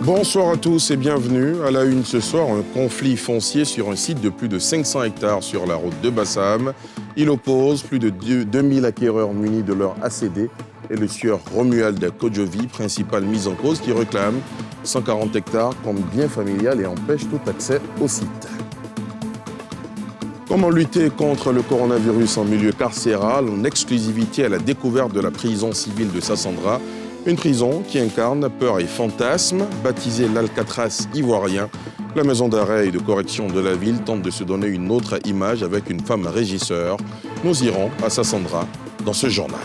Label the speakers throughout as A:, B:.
A: Bonsoir à tous et bienvenue. À la une ce soir, un conflit foncier sur un site de plus de 500 hectares sur la route de Bassam. Il oppose plus de 2000 acquéreurs munis de leur ACD et le sieur Romuald Kodjovi, principal mis en cause, qui réclame 140 hectares comme bien familial et empêche tout accès au site. Comment lutter contre le coronavirus en milieu carcéral, en exclusivité à la découverte de la prison civile de Sassandra, une prison qui incarne peur et fantasme. Baptisée l'Alcatraz ivoirien, la maison d'arrêt et de correction de la ville tente de se donner une autre image avec une femme régisseur. Nous irons à Sassandra dans ce journal.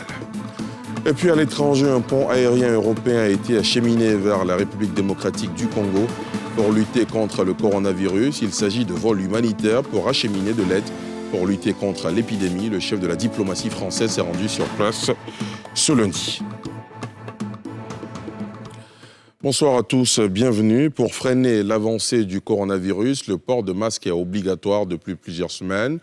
A: Et puis à l'étranger, un pont aérien européen a été acheminé vers la République démocratique du Congo pour lutter contre le coronavirus. Il s'agit de vols humanitaires pour acheminer de l'aide pour lutter contre l'épidémie. Le chef de la diplomatie française s'est rendu sur place ce lundi. Bonsoir à tous, bienvenue. Pour freiner l'avancée du coronavirus, le port de masque est obligatoire depuis plusieurs semaines.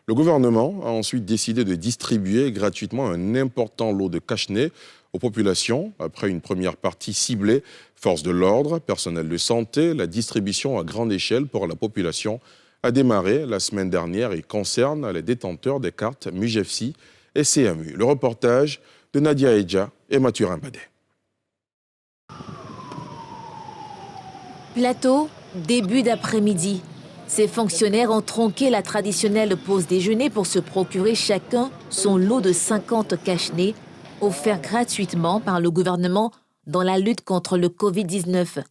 A: Le gouvernement a ensuite décidé de distribuer gratuitement un important lot de cache-nez aux populations. Après une première partie ciblée, forces de l'ordre, personnel de santé, la distribution à grande échelle pour la population a démarré la semaine dernière et concerne les détenteurs des cartes MUGEFSI et CMU. Le reportage de Nadia Edja et Mathurin Badet.
B: Plateau, début d'après-midi. Ces fonctionnaires ont tronqué la traditionnelle pause déjeuner pour se procurer chacun son lot de 50 cache-nez offerts gratuitement par le gouvernement dans la lutte contre le Covid-19.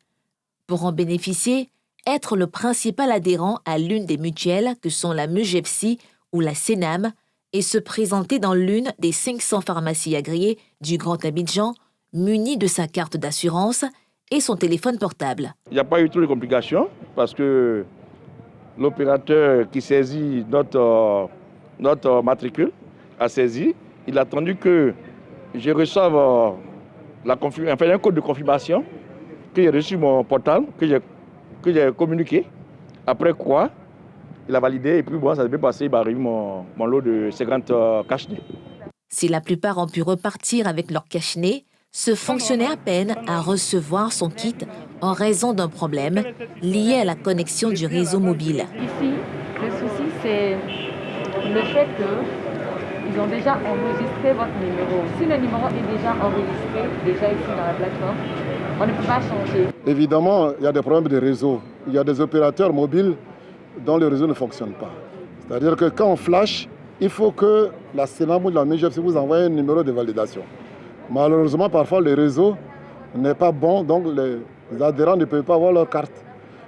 B: Pour en bénéficier, être le principal adhérent à l'une des mutuelles que sont la MUGEFSI ou la CENAM et se présenter dans l'une des 500 pharmacies agréées du Grand Abidjan, muni de sa carte d'assurance et son téléphone portable.
C: Il n'y a pas eu trop de complications parce que l'opérateur qui saisit notre matricule a saisi. Il a attendu que je reçoive un code de confirmation que j'ai reçu mon portable, que j'ai communiqué. Après quoi, il a validé et puis bon, ça s'est bien passé, il m'a arrivé mon lot de 50 cache-nez.
B: Si la plupart ont pu repartir avec leur cache-nez, ce fonctionnaire peine à recevoir son kit en raison d'un problème lié à la connexion du réseau mobile.
D: Ici, le souci, c'est le fait qu'ils ont déjà enregistré votre numéro. Si le numéro est déjà enregistré, déjà ici dans la plateforme, on ne peut pas changer.
E: Évidemment, il y a des problèmes de réseau. Il y a des opérateurs mobiles dont le réseau ne fonctionne pas. C'est-à-dire que quand on flash, il faut que la CENAM ou la MUGEFSI vous envoie un numéro de validation. Malheureusement, parfois, le réseau n'est pas bon, donc les adhérents ne peuvent pas avoir leur carte.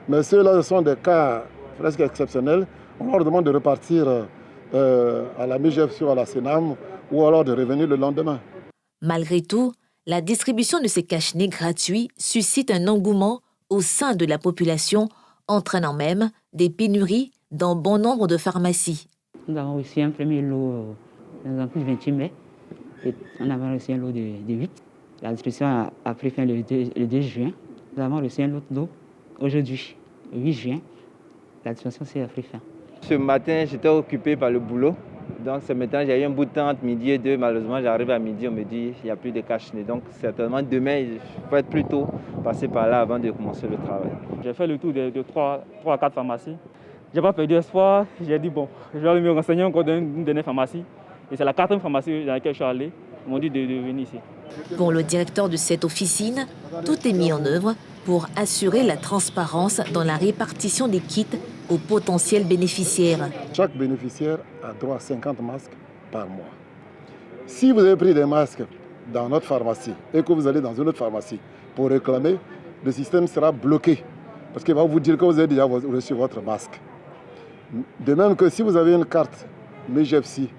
E: Mais ceux-là, ce sont des cas presque exceptionnels. On leur demande de repartir à la MUGEFSI ou à la CENAM ou alors de revenir le lendemain.
B: Malgré tout, la distribution de ces cache-nez gratuits suscite un engouement au sein de la population, entraînant même des pénuries dans bon nombre de pharmacies.
F: Nous avons reçu un premier lot dans le 28 mai. Et on avait reçu un lot de 8. La distribution a pris fin le 2 juin. Nous avons reçu un autre lot aujourd'hui, le 8 juin. La distribution s'est pris fin.
G: Ce matin, j'étais occupé par le boulot. Donc ce matin, j'ai eu un bout de temps entre midi et 2. Malheureusement, j'arrive à midi, on me dit qu'il n'y a plus de cache-nez. Donc certainement demain, il faut être plus tôt, passer par là avant de commencer le travail.
H: J'ai fait le tour de 3 à 4 pharmacies. Je n'ai pas perdu espoir. J'ai dit bon, je vais me renseigner encore dans une dernière pharmacie. Et c'est la 4e pharmacie dans laquelle je suis allé. Ils m'ont dit de venir ici.
B: Pour le directeur de cette officine, tout est mis en œuvre pour assurer la transparence dans la répartition des kits aux potentiels bénéficiaires.
E: Chaque bénéficiaire a droit à 50 masques par mois. Si vous avez pris des masques dans notre pharmacie et que vous allez dans une autre pharmacie pour réclamer, le système sera bloqué parce qu'il va vous dire que vous avez déjà reçu votre masque. De même que si vous avez une carte MUGEFSI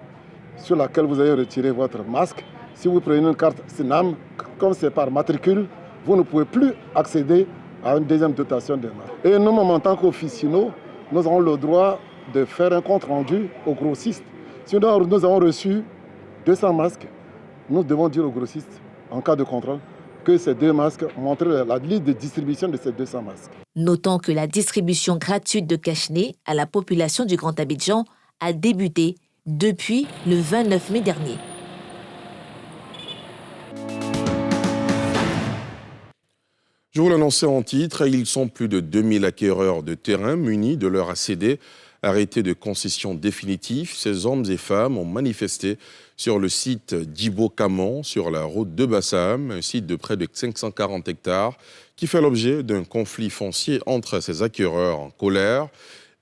E: sur laquelle vous avez retiré votre masque, si vous prenez une carte CENAM, comme c'est par matricule, vous ne pouvez plus accéder à une deuxième dotation de masques. Et nous, en tant qu'officinaux, nous avons le droit de faire un compte rendu aux grossistes. Si nous avons reçu 200 masques, nous devons dire aux grossistes, en cas de contrôle, que ces 2 masques montrent la liste de distribution de ces 200 masques.
B: Notons que la distribution gratuite de cache-nez à la population du Grand Abidjan a débuté depuis le 29 mai dernier.
A: Je vous l'annonçais en titre, ils sont plus de 2000 acquéreurs de terrain munis de leur ACD, arrêté de concession définitif. Ces hommes et femmes ont manifesté sur le site d'Ibo-Camon, sur la route de Bassam, un site de près de 540 hectares qui fait l'objet d'un conflit foncier entre ces acquéreurs en colère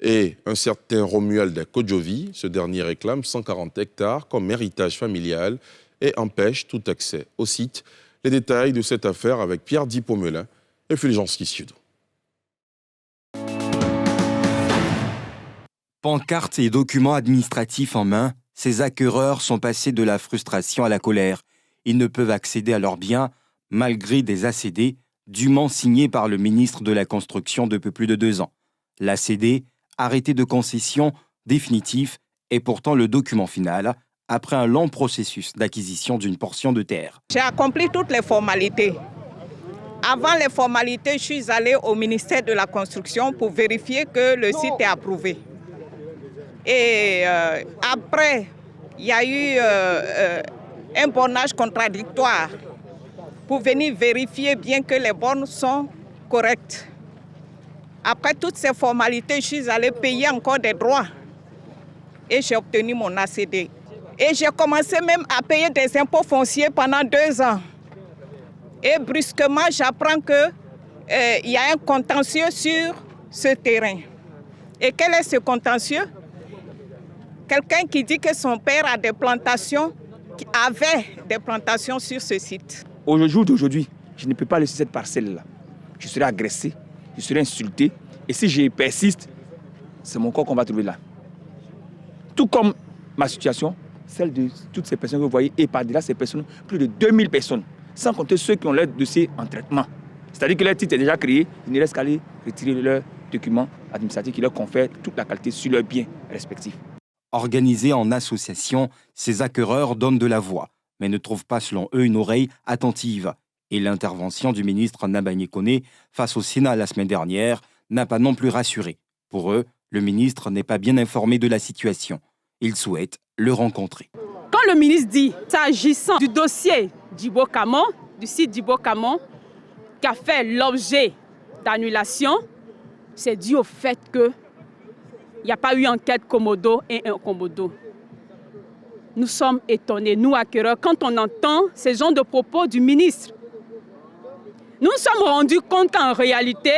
A: et un certain Romuald Kodjovi. Ce dernier réclame 140 hectares comme héritage familial et empêche tout accès au site. Les détails de cette affaire avec Pierre Dipomelin et Fulgence Kissioudou.
I: Pancartes et documents administratifs en main, ces acquéreurs sont passés de la frustration à la colère. Ils ne peuvent accéder à leurs biens malgré des ACD dûment signés par le ministre de la Construction depuis plus de 2 ans. L'ACD, arrêté de concession définitif, est pourtant le document final après un long processus d'acquisition d'une portion de terre.
J: J'ai accompli toutes les formalités. Avant les formalités, je suis allée au ministère de la Construction pour vérifier que le site est approuvé. Et après, il y a eu un bornage contradictoire pour venir vérifier bien que les bornes sont correctes. Après toutes ces formalités, je suis allée payer encore des droits et j'ai obtenu mon ACD. Et j'ai commencé même à payer des impôts fonciers pendant 2 ans. Et brusquement, j'apprends qu'il y a un contentieux sur ce terrain. Et quel est ce contentieux? Quelqu'un qui dit que son père a des plantations, avait des plantations sur ce site.
K: Au jour d'aujourd'hui, je ne peux pas laisser cette parcelle-là. Je serai agressé, je serai insulté. Et si je persiste, c'est mon corps qu'on va trouver là. Tout comme ma situation, celle de toutes ces personnes que vous voyez, et par-delà ces personnes, plus de 2000 personnes, sans compter ceux qui ont leur dossier en traitement. C'est-à-dire que leur titre est déjà créé, il ne reste qu'à aller retirer leurs documents administratifs qui leur confèrent toute la qualité sur leurs biens respectifs.
I: Organisés en association, ces acquéreurs donnent de la voix, mais ne trouvent pas selon eux une oreille attentive. Et l'intervention du ministre Nabagné Koné face au Sénat la semaine dernière n'a pas non plus rassuré. Pour eux, le ministre n'est pas bien informé de la situation. Ils souhaitent le rencontrer.
L: Quand le ministre dit, s'agissant du dossier d'Ibo-Camon, du site d'Ibo-Camon, qui a fait l'objet d'annulation, c'est dû au fait qu'il n'y a pas eu enquête Komodo et un Komodo. Nous sommes étonnés, nous acquéreurs, quand on entend ces genres de propos du ministre. Nous nous sommes rendus compte qu'en réalité,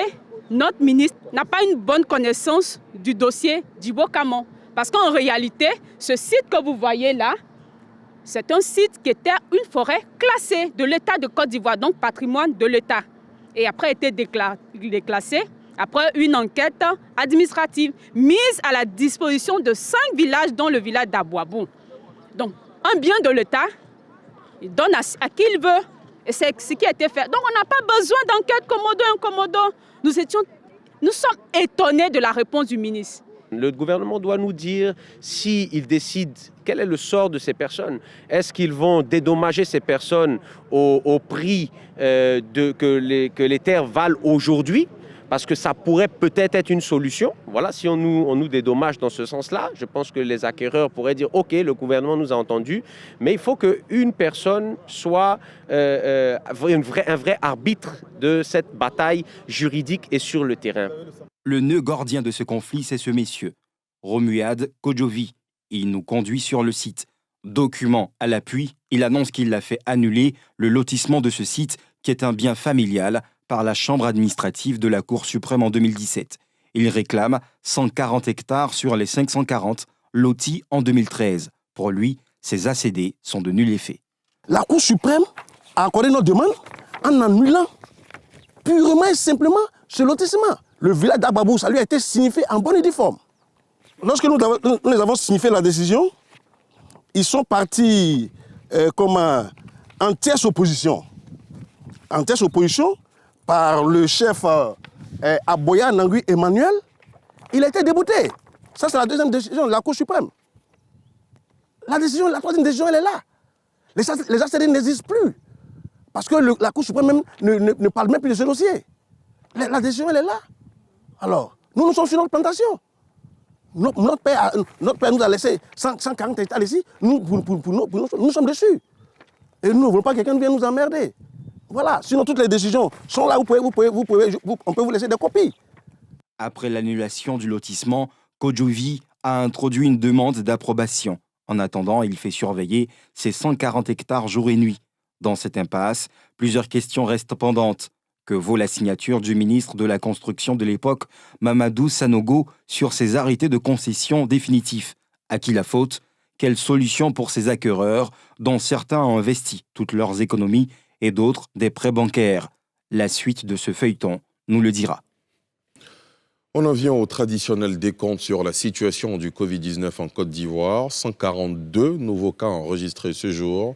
L: notre ministre n'a pas une bonne connaissance du dossier d'Ibo-Camon. Parce qu'en réalité, ce site que vous voyez là, c'est un site qui était une forêt classée de l'État de Côte d'Ivoire, donc patrimoine de l'État. Et après a été déclassé, après une enquête administrative mise à la disposition de 5 villages, dont le village d'Abouabou. Donc, un bien de l'État, il donne à qui il veut. Et c'est ce qui a été fait. Donc, on n'a pas besoin d'enquête Komodo et Komodo. Nous sommes étonnés de la réponse du ministre.
M: Le gouvernement doit nous dire s'il décide quel est le sort de ces personnes. Est-ce qu'ils vont dédommager ces personnes au prix que les terres valent aujourd'hui? Parce que ça pourrait peut-être être une solution. Voilà, si on nous dédommage dans ce sens-là, je pense que les acquéreurs pourraient dire « Ok, le gouvernement nous a entendus », mais il faut qu'une personne soit un vrai arbitre de cette bataille juridique et sur le terrain.
I: Le nœud gordien de ce conflit, c'est ce messieurs, Romuald Kodjovi. Il nous conduit sur le site. Document à l'appui, il annonce qu'il a fait annuler le lotissement de ce site, qui est un bien familial, par la Chambre administrative de la Cour suprême en 2017. Il réclame 140 hectares sur les 540 lotis en 2013. Pour lui, ces ACD sont de nul effet.
N: La Cour suprême a accordé notre demande en annulant purement et simplement ce lotissement. Le village d'Ababou, ça lui a été signifié en bonne et due forme. Lorsque nous avons signifié la décision, ils sont partis en tierce opposition. En tierce opposition, par le chef Aboya Nangui Emmanuel, il a été débouté. Ça, c'est la deuxième décision de la Cour suprême. La troisième décision, elle est là. Les ACD n'existent plus. Parce que la Cour suprême même ne parle même plus de ce dossier. La décision, elle est là. Alors, nous sommes sur notre plantation. Notre père nous a laissé 140 hectares ici. Nous sommes dessus. Et nous ne voulons pas que quelqu'un vienne nous emmerder. Voilà, sinon toutes les décisions sont là, on peut vous laisser des copies.
I: Après l'annulation du lotissement, Kodjovi a introduit une demande d'approbation. En attendant, il fait surveiller ses 140 hectares jour et nuit. Dans cette impasse, plusieurs questions restent pendantes. Que vaut la signature du ministre de la Construction de l'époque, Mamadou Sanogo, sur ses arrêtés de concession définitifs? À qui la faute? Quelle solution pour ces acquéreurs, dont certains ont investi toutes leurs économies et d'autres des prêts bancaires? La suite de ce feuilleton nous le dira.
A: On en vient au traditionnel décompte sur la situation du Covid-19 en Côte d'Ivoire. 142 nouveaux cas enregistrés ce jour,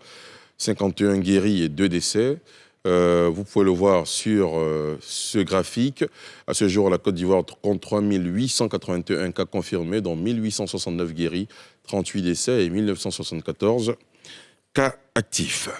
A: 51 guéris et 2 décès. Vous pouvez le voir sur ce graphique. À ce jour, la Côte d'Ivoire compte 3 881 cas confirmés, dont 1869 guéris, 38 décès et 1974 cas actifs.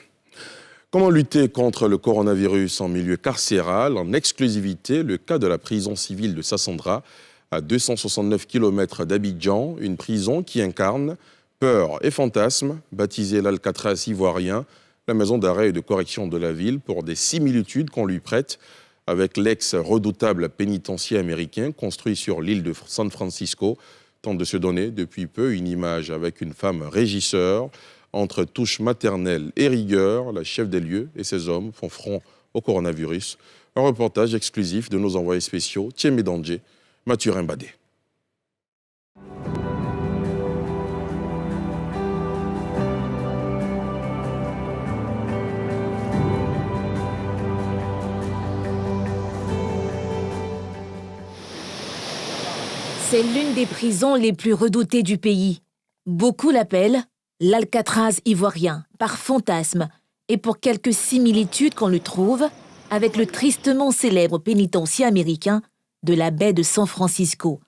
A: Comment lutter contre le coronavirus en milieu carcéral? En exclusivité, le cas de la prison civile de Sassandra, à 269 km d'Abidjan, une prison qui incarne peur et fantasme, baptisée l'Alcatraz ivoirien, la maison d'arrêt et de correction de la ville, pour des similitudes qu'on lui prête avec l'ex-redoutable pénitencier américain construit sur l'île de San Francisco, tente de se donner depuis peu une image avec une femme régisseur. Entre touche maternelle et rigueur, la chef des lieux et ses hommes font front au coronavirus. Un reportage exclusif de nos envoyés spéciaux, Thiemé Dandje, Mathurin Badé.
B: C'est l'une des prisons les plus redoutées du pays. Beaucoup l'appellent l'Alcatraz ivoirien, par fantasme, et pour quelques similitudes qu'on le trouve avec le tristement célèbre pénitencier américain de la baie de San Francisco.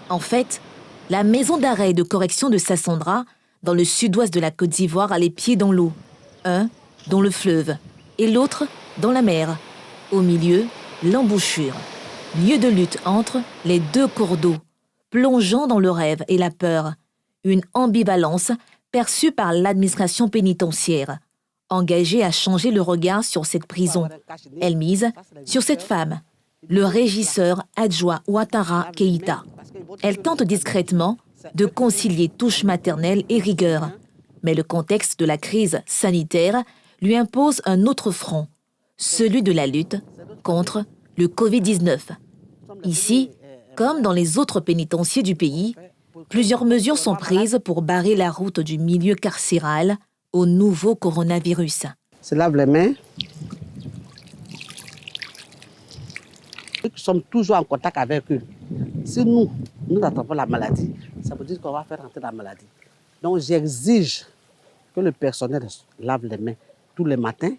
B: En fait, la maison d'arrêt et de correction de Sassandra, dans le sud-ouest de la Côte d'Ivoire, a les pieds dans l'eau. Un dans le fleuve et l'autre dans la mer. Au milieu, l'embouchure. Lieu de lutte entre les deux cours d'eau, plongeant dans le rêve et la peur. Une ambivalence perçue par l'administration pénitentiaire, engagée à changer le regard sur cette prison. Elle mise sur cette femme, le régisseur adjoint Ouattara Keïta. Elle tente discrètement de concilier touche maternelle et rigueur. Mais le contexte de la crise sanitaire lui impose un autre front, celui de la lutte contre le Covid-19. Ici, comme dans les autres pénitenciers du pays, plusieurs mesures sont prises pour barrer la route du milieu carcéral au nouveau coronavirus.
O: Se lave les mains. Nous sommes toujours en contact avec eux. Si nous attrapons la maladie, ça veut dire qu'on va faire rentrer la maladie. Donc j'exige que le personnel lave les mains tous les matins.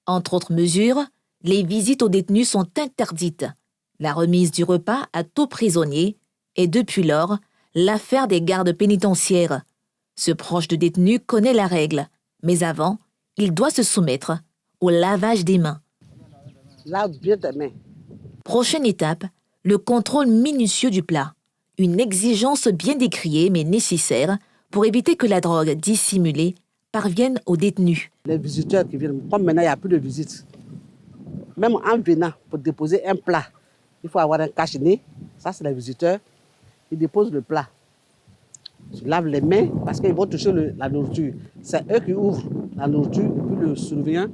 B: Entre autres mesures, les visites aux détenus sont interdites. La remise du repas à tout prisonnier est depuis lors l'affaire des gardes pénitentiaires. Ce proche de détenu connaît la règle, mais avant, il doit se soumettre au lavage des mains.
O: Lave bien tes mains.
B: Prochaine étape, le contrôle minutieux du plat. Une exigence bien décriée mais nécessaire pour éviter que la drogue dissimulée parvienne aux détenus.
O: Les visiteurs qui viennent, comme maintenant il n'y a plus de visites, même en venant pour déposer un plat, il faut avoir un cache-nez. Ça, c'est les visiteurs. Ils déposent le plat. Ils lavent les mains parce qu'ils vont toucher la nourriture. C'est eux qui ouvrent la nourriture, et puis le surveillant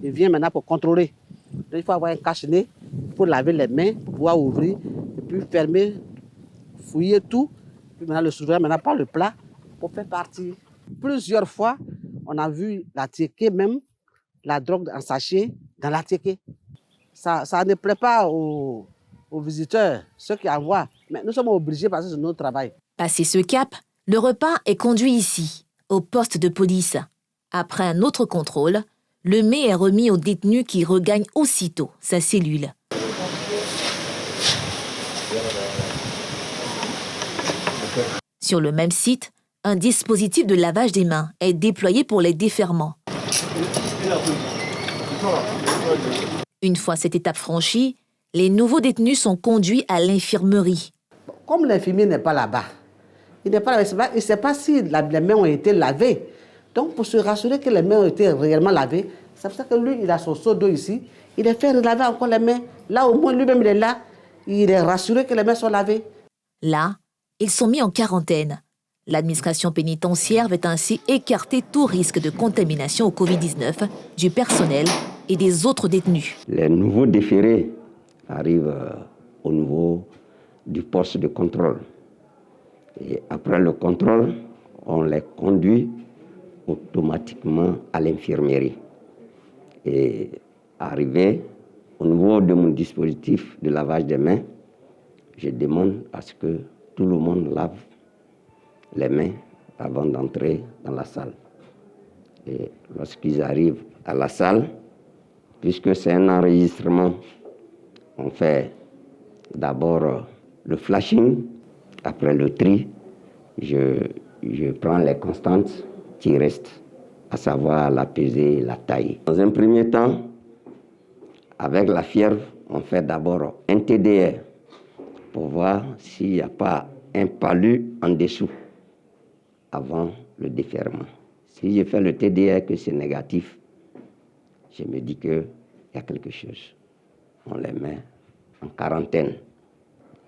O: il vient maintenant pour contrôler. Donc, il faut avoir un cache-nez pour laver les mains, pour pouvoir ouvrir, et puis fermer, fouiller tout. Puis maintenant, le surveillant maintenant prend le plat pour faire partir. Plusieurs fois, on a vu la tiéké même, la drogue en sachet dans la tiéké. Ça ne plaît pas aux visiteurs, ceux qui envoient. Mais nous sommes obligés parce que c'est notre travail.
B: Passé ce cap, le repas est conduit ici, au poste de police. Après un autre contrôle, le mets est remis au détenu qui regagne aussitôt sa cellule. Sur le même site, un dispositif de lavage des mains est déployé pour les déferments. Une fois cette étape franchie, les nouveaux détenus sont conduits à l'infirmerie.
O: Comme l'infirmier n'est pas là-bas, il ne sait pas si les mains ont été lavées. Donc, pour se rassurer que les mains ont été réellement lavées, C'est pour ça que lui, il a son seau d'eau ici. Il est fait laver encore les mains. Là, au moins, lui-même, il est là. Il est rassuré que les mains sont lavées.
B: Là, ils sont mis en quarantaine. L'administration pénitentiaire veut ainsi écarter tout risque de contamination au Covid-19 du personnel et des autres détenus.
P: Les nouveaux déférés arrivent au niveau du poste de contrôle. Et après le contrôle, on les conduit automatiquement à l'infirmerie. Et arrivé au niveau de mon dispositif de lavage des mains, je demande à ce que tout le monde lave les mains avant d'entrer dans la salle. Et lorsqu'ils arrivent à la salle, puisque c'est un enregistrement, on fait d'abord le flashing, après le tri, je prends les constantes qui restent, à savoir la pesée et la taille. Dans un premier temps, avec la fièvre, on fait d'abord un TDR pour voir s'il n'y a pas un palu en dessous avant le déferrement. Si je fais le TDR que c'est négatif, je me dis qu'il y a quelque chose. On les met en quarantaine.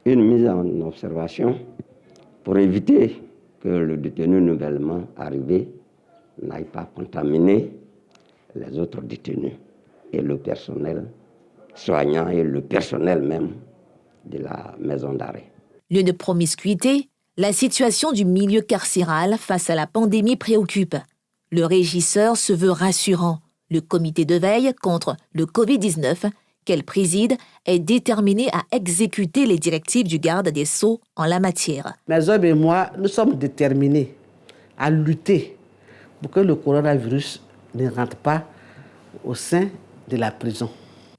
P: Une mise en observation pour éviter que le détenu nouvellement arrivé n'aille pas contaminer les autres détenus et le personnel soignant et le personnel même de la maison d'arrêt.
B: Lieu de promiscuité, la situation du milieu carcéral face à la pandémie préoccupe. Le régisseur se veut rassurant. Le comité de veille contre le Covid-19 qu'elle préside est déterminé à exécuter les directives du garde des Sceaux en la matière.
O: Mes hommes et moi, nous sommes déterminés à lutter pour que le coronavirus ne rentre pas au sein de la prison.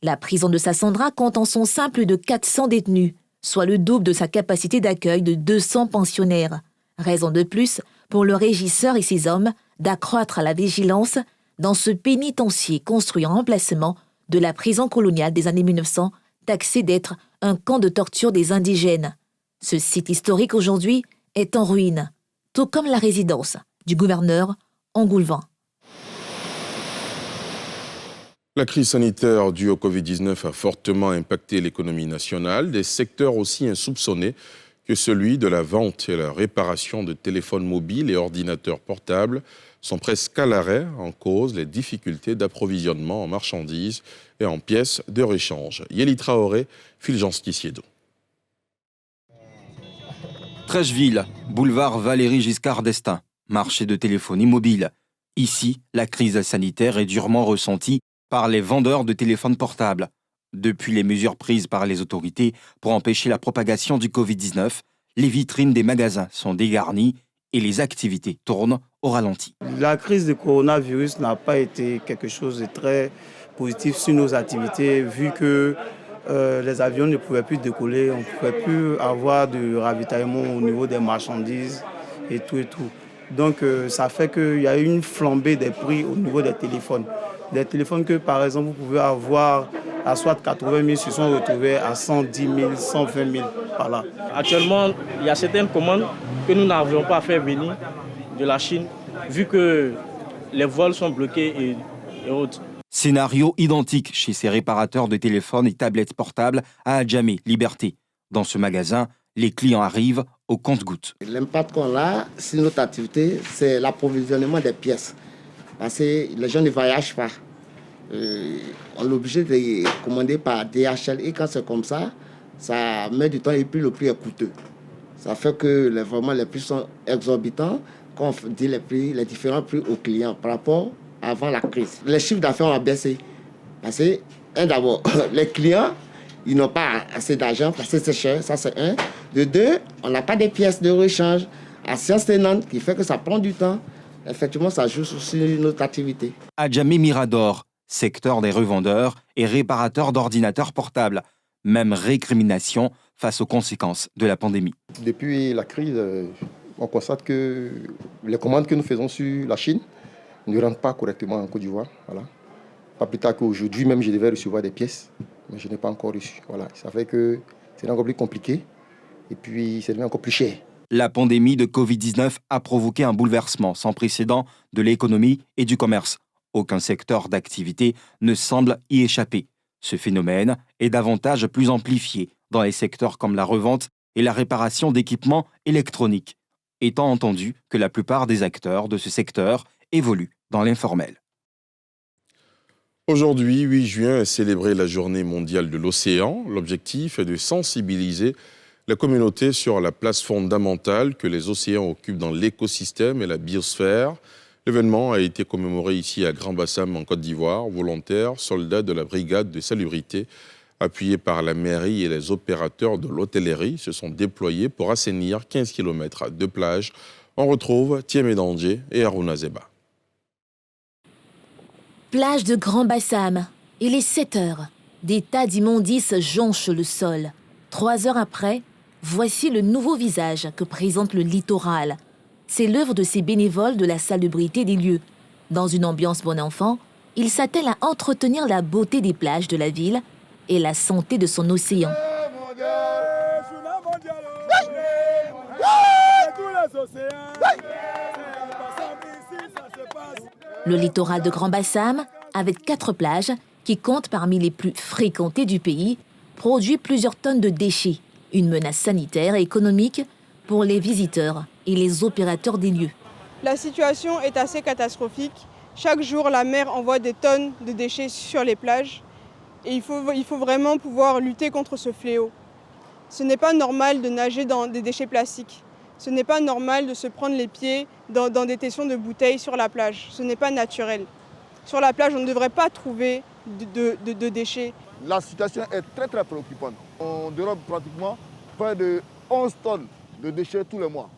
B: La prison de Sassandra compte en son sein plus de 400 détenus, soit le double de sa capacité d'accueil de 200 pensionnaires. Raison de plus pour le régisseur et ses hommes d'accroître la vigilance dans ce pénitencier construit en remplacement de la prison coloniale des années 1900, taxée d'être un camp de torture des indigènes. Ce site historique aujourd'hui est en ruine, tout comme la résidence du gouverneur Engoulevent.
A: La crise sanitaire due au Covid-19 a fortement impacté l'économie nationale, des secteurs aussi insoupçonnés que celui de la vente et la réparation de téléphones mobiles et ordinateurs portables sont presque à l'arrêt, en cause les difficultés d'approvisionnement en marchandises et en pièces de réchange. Yeli Traoré, Fulgence Kissiedo.
I: Trècheville, boulevard Valéry Giscard d'Estaing, marché de téléphonie mobile. Ici, la crise sanitaire est durement ressentie par les vendeurs de téléphones portables. Depuis les mesures prises par les autorités pour empêcher la propagation du Covid-19, les vitrines des magasins sont dégarnies et les activités tournent au ralenti.
Q: La crise du coronavirus n'a pas été quelque chose de très positif sur nos activités, vu que les avions ne pouvaient plus décoller, on ne pouvait plus avoir de ravitaillement au niveau des marchandises et tout et tout. Donc ça fait qu'il y a eu une flambée des prix au niveau des téléphones. Des téléphones que par exemple vous pouvez avoir à soit 80 000 se sont retrouvés à 110 000, 120 000. Voilà.
H: Actuellement, il y a certaines commandes que nous n'arrivons pas à faire venir de la Chine, vu que les vols sont bloqués et autres.
I: Scénario identique chez ces réparateurs de téléphones et tablettes portables à Adjamé, Liberté. Dans ce magasin, les clients arrivent au compte-gouttes.
R: L'impact qu'on a sur notre activité, c'est l'approvisionnement des pièces. Parce que les gens ne voyagent pas. On est obligé de commander par DHL. Et quand c'est comme ça, ça met du temps et puis le prix est coûteux. Ça fait que vraiment les prix sont exorbitants quand on dit les différents prix aux clients par rapport à avant la crise. Les chiffres d'affaires ont baissé. Parce que, d'abord, les clients, ils n'ont pas assez d'argent parce que c'est cher, ça c'est un. De deux, on n'a pas de pièces de rechange à science tenante qui fait que ça prend du temps. Effectivement, ça joue sur notre activité.
I: Adjamé Mirador, secteur des revendeurs et réparateurs d'ordinateurs portables. Même récrimination face aux conséquences de la pandémie.
S: Depuis la crise, on constate que les commandes que nous faisons sur la Chine ne rentrent pas correctement en Côte d'Ivoire. Voilà. Pas plus tard qu'aujourd'hui, même je devais recevoir des pièces, mais je n'ai pas encore reçu. Voilà. Ça fait que c'est encore plus compliqué et puis c'est devenu encore plus cher.
I: La pandémie de Covid-19 a provoqué un bouleversement sans précédent de l'économie et du commerce. Aucun secteur d'activité ne semble y échapper. Ce phénomène est davantage plus amplifié dans les secteurs comme la revente et la réparation d'équipements électroniques, étant entendu que la plupart des acteurs de ce secteur évoluent dans l'informel.
A: Aujourd'hui, 8 juin, est célébrée la Journée mondiale de l'océan. L'objectif est de sensibiliser la communauté sur la place fondamentale que les océans occupent dans l'écosystème et la biosphère. L'événement a été commémoré ici à Grand-Bassam en Côte d'Ivoire. Volontaires, soldats de la brigade de salubrité, appuyés par la mairie et les opérateurs de l'hôtellerie, se sont déployés pour assainir 15 km de plage. On retrouve Thiemé Danger et Harouna Zeba.
B: Plage de Grand-Bassam. Il est 7 heures. Des tas d'immondices jonchent le sol. 3 heures après, voici le nouveau visage que présente le littoral. C'est l'œuvre de ces bénévoles de la salubrité des lieux. Dans une ambiance bon enfant, ils s'attellent à entretenir la beauté des plages de la ville et la santé de son océan. Le littoral de Grand-Bassam, avec 4 plages, qui compte parmi les plus fréquentées du pays, produit plusieurs tonnes de déchets, une menace sanitaire et économique pour les visiteurs et les opérateurs des lieux.
T: La situation est assez catastrophique. Chaque jour, la mer envoie des tonnes de déchets sur les plages et il faut vraiment pouvoir lutter contre ce fléau. Ce n'est pas normal de nager dans des déchets plastiques. Ce n'est pas normal de se prendre les pieds dans des tessons de bouteilles sur la plage. Ce n'est pas naturel. Sur la plage, on ne devrait pas trouver de déchets.
E: La situation est très préoccupante. On dérobe pratiquement près de 11 tonnes de déchets tous les mois.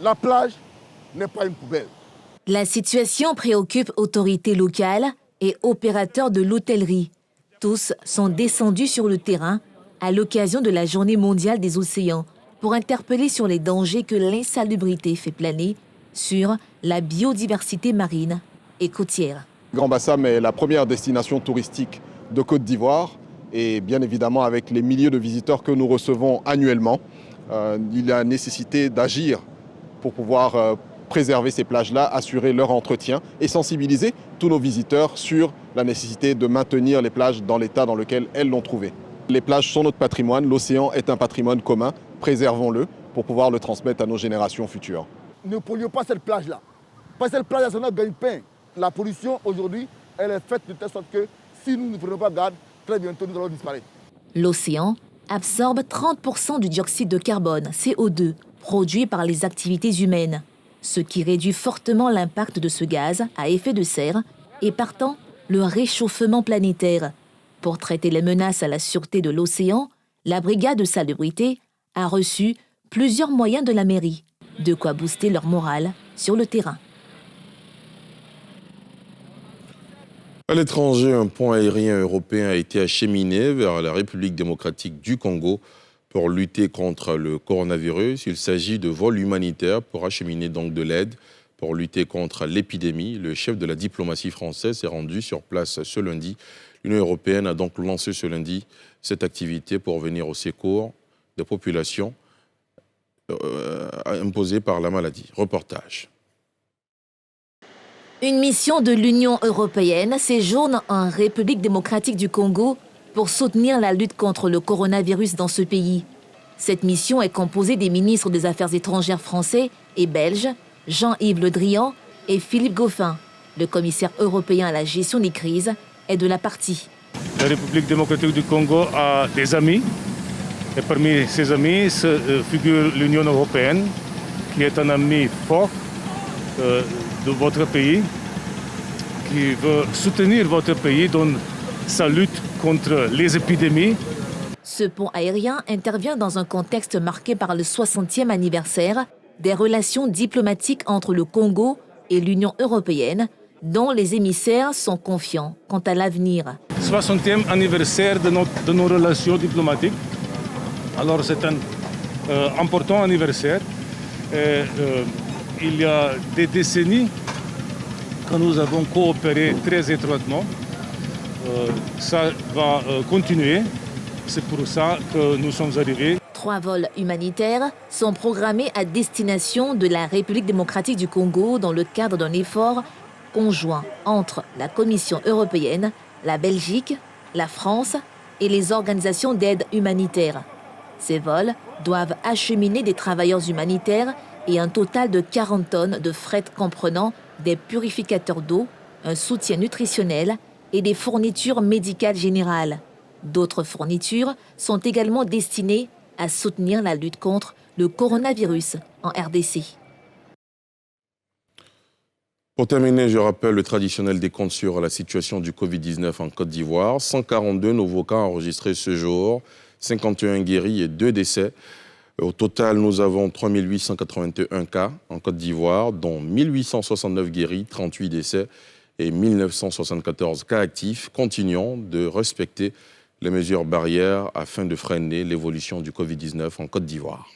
E: La plage n'est pas une poubelle.
B: La situation préoccupe autorités locales et opérateurs de l'hôtellerie. Tous sont descendus sur le terrain à l'occasion de la Journée mondiale des océans pour interpeller sur les dangers que l'insalubrité fait planer sur la biodiversité marine et côtière.
U: Grand-Bassam est la première destination touristique de Côte d'Ivoire et bien évidemment avec les milliers de visiteurs que nous recevons annuellement, il y a nécessité d'agir pour pouvoir préserver ces plages-là, assurer leur entretien et sensibiliser tous nos visiteurs sur la nécessité de maintenir les plages dans l'état dans lequel elles l'ont trouvé. Les plages sont notre patrimoine, l'océan est un patrimoine commun, préservons-le pour pouvoir le transmettre à nos générations futures.
E: Ne polluons pas cette plage-là. Parce que cette plage-là, c'est notre gagne-pain. La pollution, aujourd'hui, elle est faite de telle sorte que si nous ne prenons pas garde, très bientôt, nous allons disparaître.
B: L'océan absorbe 30% du dioxyde de carbone, CO2, produit par les activités humaines, ce qui réduit fortement l'impact de ce gaz à effet de serre et partant le réchauffement planétaire. Pour traiter les menaces à la sûreté de l'océan, la brigade de salubrité a reçu plusieurs moyens de la mairie, de quoi booster leur morale sur le terrain.
A: À l'étranger, un pont aérien européen a été acheminé vers la République démocratique du Congo pour lutter contre le coronavirus. Il s'agit de vols humanitaires pour acheminer donc de l'aide pour lutter contre l'épidémie. Le chef de la diplomatie française s'est rendu sur place ce lundi. L'Union européenne a donc lancé ce lundi cette activité pour venir au secours des populations imposées par la maladie. Reportage.
B: Une mission de l'Union européenne séjourne en République démocratique du Congo pour soutenir la lutte contre le coronavirus dans ce pays. Cette mission est composée des ministres des Affaires étrangères français et belges, Jean-Yves Le Drian et Philippe Goffin. Le commissaire européen à la gestion des crises est de la partie.
V: La République démocratique du Congo a des amis. Et parmi ces amis figure l'Union européenne, qui est un ami fort de votre pays, qui veut soutenir votre pays dans sa lutte contre les épidémies.
B: Ce pont aérien intervient dans un contexte marqué par le 60e anniversaire des relations diplomatiques entre le Congo et l'Union européenne, dont les émissaires sont confiants quant à l'avenir.
V: 60e anniversaire de nos relations diplomatiques. Alors c'est un important anniversaire. Il y a des décennies que nous avons coopéré très étroitement. Ça va continuer. C'est pour ça que nous sommes arrivés.
B: 3 vols humanitaires sont programmés à destination de la République démocratique du Congo dans le cadre d'un effort conjoint entre la Commission européenne, la Belgique, la France et les organisations d'aide humanitaire. Ces vols doivent acheminer des travailleurs humanitaires et un total de 40 tonnes de fret comprenant des purificateurs d'eau, un soutien nutritionnel et des fournitures médicales générales. D'autres fournitures sont également destinées à soutenir la lutte contre le coronavirus en RDC.
A: Pour terminer, je rappelle le traditionnel décompte sur la situation du Covid-19 en Côte d'Ivoire. 142 nouveaux cas enregistrés ce jour, 51 guéris et 2 décès. Au total, nous avons 3881 cas en Côte d'Ivoire, dont 1869 guéris, 38 décès et 1974 cas actifs. Continuons de respecter les mesures barrières afin de freiner l'évolution du Covid-19 en Côte d'Ivoire.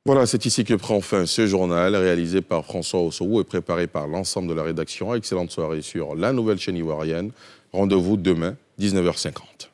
A: Voilà, c'est ici que prend fin ce journal réalisé par François Ossowou et préparé par l'ensemble de la rédaction. Excellente soirée sur la nouvelle chaîne ivoirienne. Rendez-vous demain, 19h50.